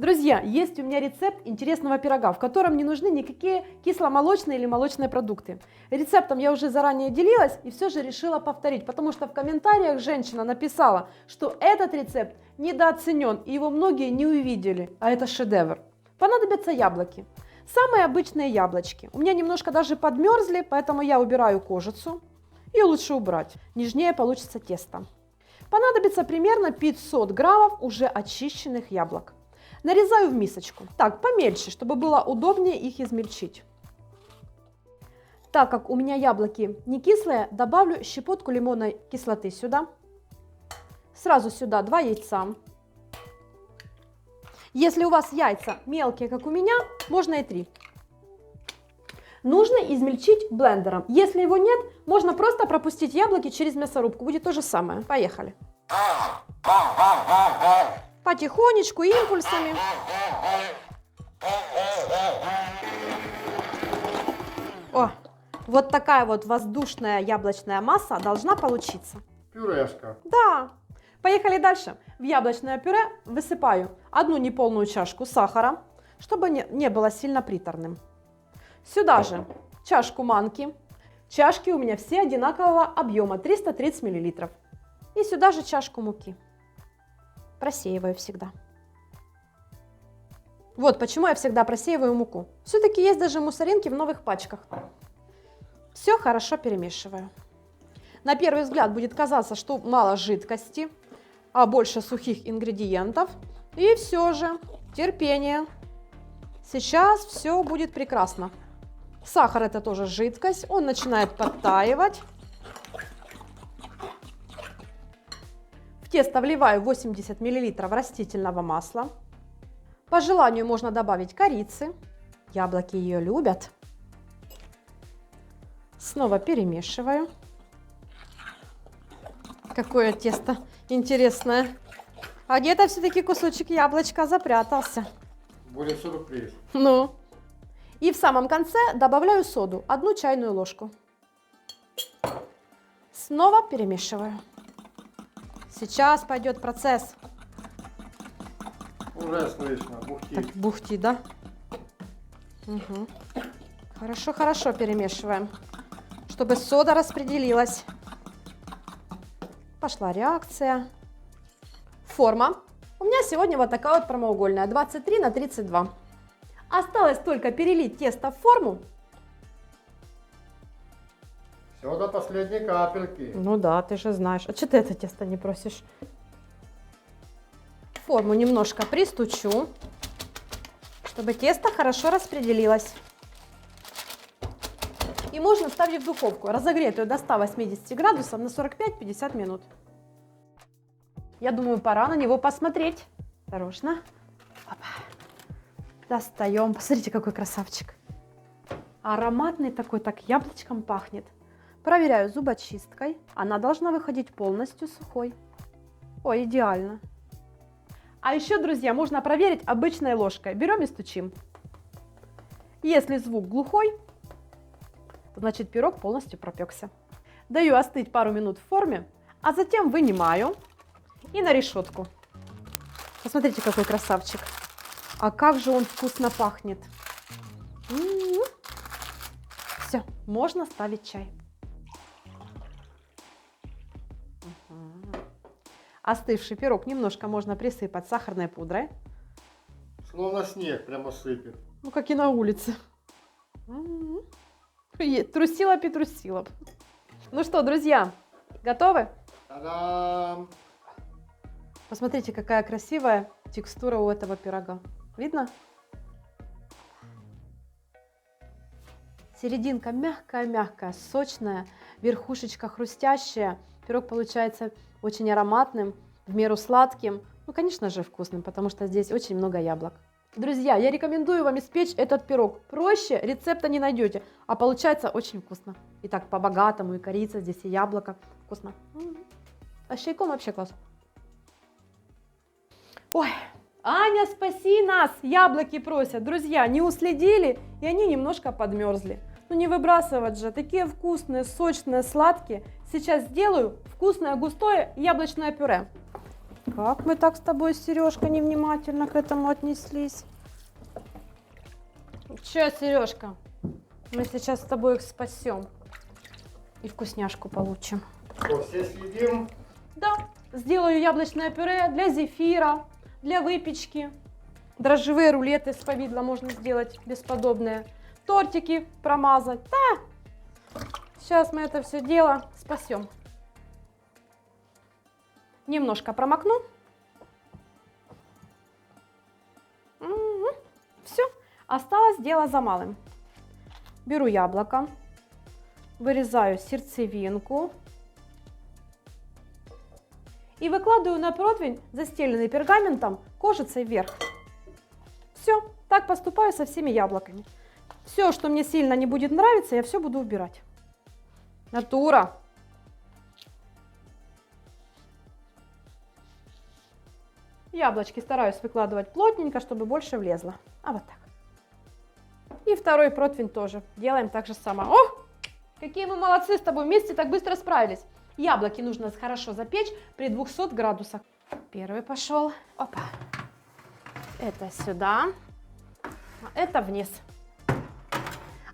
Друзья, есть у меня рецепт интересного пирога, в котором не нужны никакие кисломолочные или молочные продукты. Рецептом я уже заранее делилась и все же решила повторить, потому что в комментариях женщина написала, что этот рецепт недооценен и его многие не увидели, а это шедевр. Понадобятся яблоки. Самые обычные яблочки. У меня немножко даже подмерзли, поэтому я убираю кожицу. Ее лучше убрать, нежнее получится тесто. Понадобится примерно 500 граммов уже очищенных яблок. Нарезаю в мисочку. Так, помельче, чтобы было удобнее их измельчить. Так как у меня яблоки не кислые, добавлю щепотку лимонной кислоты сюда. Сразу сюда 2 яйца. Если у вас яйца мелкие, как у меня, можно и 3. Нужно измельчить блендером. Если его нет, можно просто пропустить яблоки через мясорубку. Будет то же самое. Поехали. Потихонечку, импульсами. О, вот такая вот воздушная яблочная масса должна получиться. Пюрешка. Да. Поехали дальше. В яблочное пюре высыпаю 1 неполную чашку сахара, чтобы не было сильно приторным. Сюда же чашку манки. Чашки у меня все одинакового объема, 330 мл. И сюда же чашку муки. Просеиваю всегда. Вот почему я всегда просеиваю муку. Все-таки есть даже мусоринки в новых пачках. Все хорошо перемешиваю. На первый взгляд будет казаться, что мало жидкости, а больше сухих ингредиентов. И все же терпение. Сейчас все будет прекрасно. Сахар — это тоже жидкость, он начинает подтаивать. В тесто вливаю 80 мл растительного масла. По желанию можно добавить корицы. Яблоки ее любят. Снова перемешиваю. Какое тесто интересное. А где-то все-таки кусочек яблочка запрятался. Будет сюрприз. Ну. И в самом конце добавляю соду, 1 чайную ложку. Снова перемешиваю. Сейчас пойдет процесс. Уже слышно, бухтит. Так, бухтит, да? Угу. Хорошо, хорошо перемешиваем, чтобы сода распределилась. Пошла реакция. Форма. У меня сегодня вот такая вот прямоугольная, 23 на 32. Осталось только перелить тесто в форму. Все до последней капельки. Ну да, ты же знаешь. А что ты это тесто не просишь? Форму немножко пристучу, чтобы тесто хорошо распределилось. И можно ставить в духовку, разогретую до 180 градусов на 45-50 минут. Я думаю, пора на него посмотреть. Осторожно. Опа. Достаем. Посмотрите, какой красавчик. Ароматный такой, так яблочком пахнет. Проверяю зубочисткой. Она должна выходить полностью сухой. Ой, идеально. А еще, друзья, можно проверить обычной ложкой. Берем и стучим. Если звук глухой, значит пирог полностью пропекся. Даю остыть пару минут в форме, а затем вынимаю и на решетку. Посмотрите, какой красавчик. А как же он вкусно пахнет. Все, можно ставить чай. Остывший пирог немножко можно присыпать сахарной пудрой. Словно снег прямо сыпет. Ну, как и на улице. Трусила-петрусила. Ну что, друзья, готовы? Та-дам! Посмотрите, какая красивая текстура у этого пирога. Видно? Серединка мягкая-мягкая, сочная, верхушечка хрустящая. Пирог получается очень ароматным, в меру сладким. Ну, конечно же, вкусным, потому что здесь очень много яблок. Друзья, я рекомендую вам испечь этот пирог. Проще рецепта не найдете, а получается очень вкусно. И так по-богатому, и корица здесь, и яблоко. Вкусно. А с чайком вообще класс. Ой, Аня, спаси нас! Яблоки просят. Друзья, не уследили, и они немножко подмерзли. Ну не выбрасывать же, такие вкусные, сочные, сладкие. Сейчас сделаю вкусное густое яблочное пюре. Как мы так с тобой, Сережка, невнимательно к этому отнеслись? Че, Сережка, мы сейчас с тобой их спасем и вкусняшку получим. Что, все съедим? Да, сделаю яблочное пюре для зефира, для выпечки. Дрожжевые рулеты с повидлом можно сделать бесподобные. Тортики промазать. Да, сейчас мы это все дело спасем. Немножко промокну. Все, осталось дело за малым. Беру яблоко, вырезаю сердцевинку и выкладываю на противень, застеленный пергаментом, кожицей вверх. Все, так поступаю со всеми яблоками. Все, что мне сильно не будет нравиться, я все буду убирать. Натура. Яблочки стараюсь выкладывать плотненько, чтобы больше влезло. А вот так. И второй противень тоже. Делаем так же самое. О, какие мы молодцы с тобой. Вместе так быстро справились. Яблоки нужно хорошо запечь при 200 градусах. Первый пошел. Опа. Это сюда. Это вниз.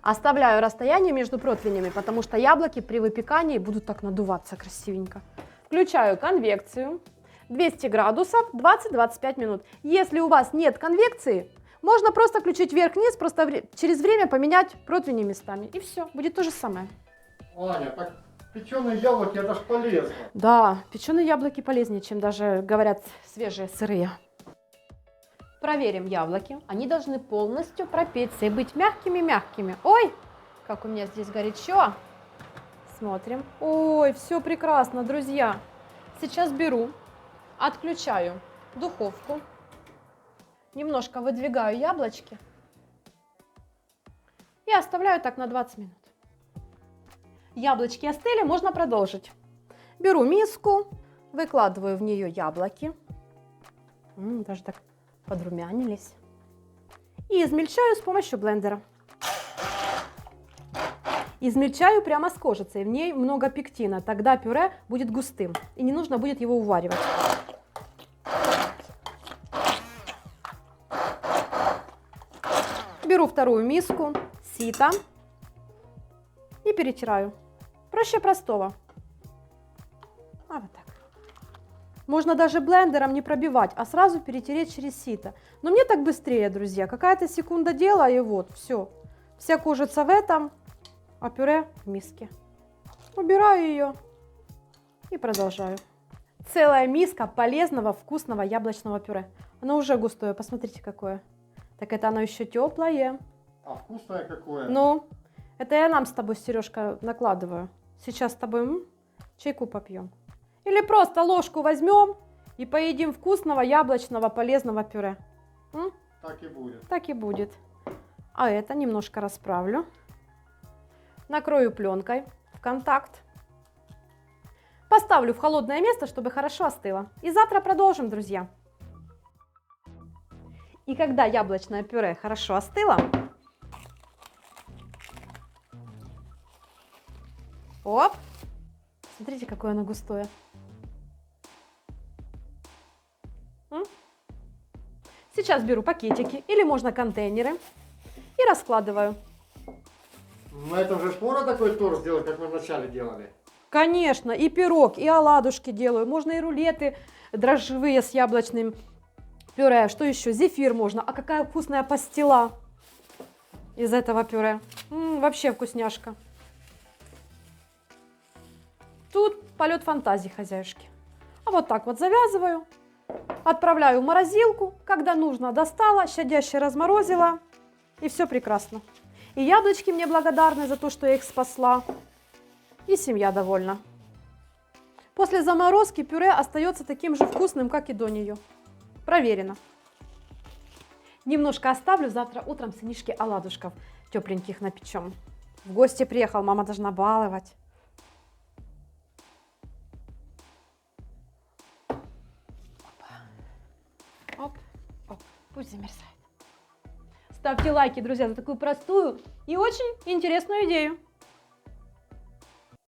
Оставляю расстояние между противнями, потому что яблоки при выпекании будут так надуваться красивенько. Включаю конвекцию. 200 градусов, 20-25 минут. Если у вас нет конвекции, можно просто включить вверх-вниз, просто через время поменять противни местами. И все, будет то же самое. Аня, так печеные яблоки, это ж полезно. Да, печеные яблоки полезнее, чем даже, говорят, свежие, сырые. Проверим яблоки. Они должны полностью пропечься и быть мягкими-мягкими. Ой, как у меня здесь горячо. Смотрим. Ой, все прекрасно, друзья. Сейчас беру, отключаю духовку. Немножко выдвигаю яблочки. И оставляю так на 20 минут. Яблочки остыли, можно продолжить. Беру миску, выкладываю в нее яблоки. Даже так подрумянились. И измельчаю с помощью блендера. Измельчаю прямо с кожицей, в ней много пектина, тогда пюре будет густым и не нужно будет его уваривать. Беру вторую миску, сито и перетираю. Проще простого. А вот так. Можно даже блендером не пробивать, а сразу перетереть через сито. Но мне так быстрее, друзья. Какая-то секунда дела, и вот, все. Вся кожица в этом, а пюре в миске. Убираю ее и продолжаю. Целая миска полезного, вкусного яблочного пюре. Оно уже густое, посмотрите какое. Так это оно еще теплое. А вкусное какое? Ну, это я нам с тобой, Сережка, накладываю. Сейчас с тобой чайку попьем. Или просто ложку возьмем и поедим вкусного яблочного полезного пюре. Так и будет. Так и будет. А это немножко расправлю. Накрою пленкой в контакт. Поставлю в холодное место, чтобы хорошо остыло. И завтра продолжим, друзья. И когда яблочное пюре хорошо остыло, оп, смотрите, какое оно густое. Сейчас беру пакетики или можно контейнеры и раскладываю. На этом же можно такой торт сделать, как мы вначале делали? Конечно, и пирог, и оладушки делаю. Можно и рулеты дрожжевые с яблочным пюре. Что еще? Зефир можно. А какая вкусная пастила из этого пюре. Вообще вкусняшка. Тут полет фантазии хозяюшки. А вот так вот завязываю. Отправляю в морозилку. Когда нужно, достала, щадяще разморозила. И все прекрасно. И яблочки мне благодарны за то, что я их спасла. И семья довольна. После заморозки пюре остается таким же вкусным, как и до нее. Проверено. Немножко оставлю, завтра утром сынишке оладушков тепленьких напечем. В гости приехал, мама должна баловать. Оп, оп, пусть замерзает. Ставьте лайки, друзья, за такую простую и очень интересную идею.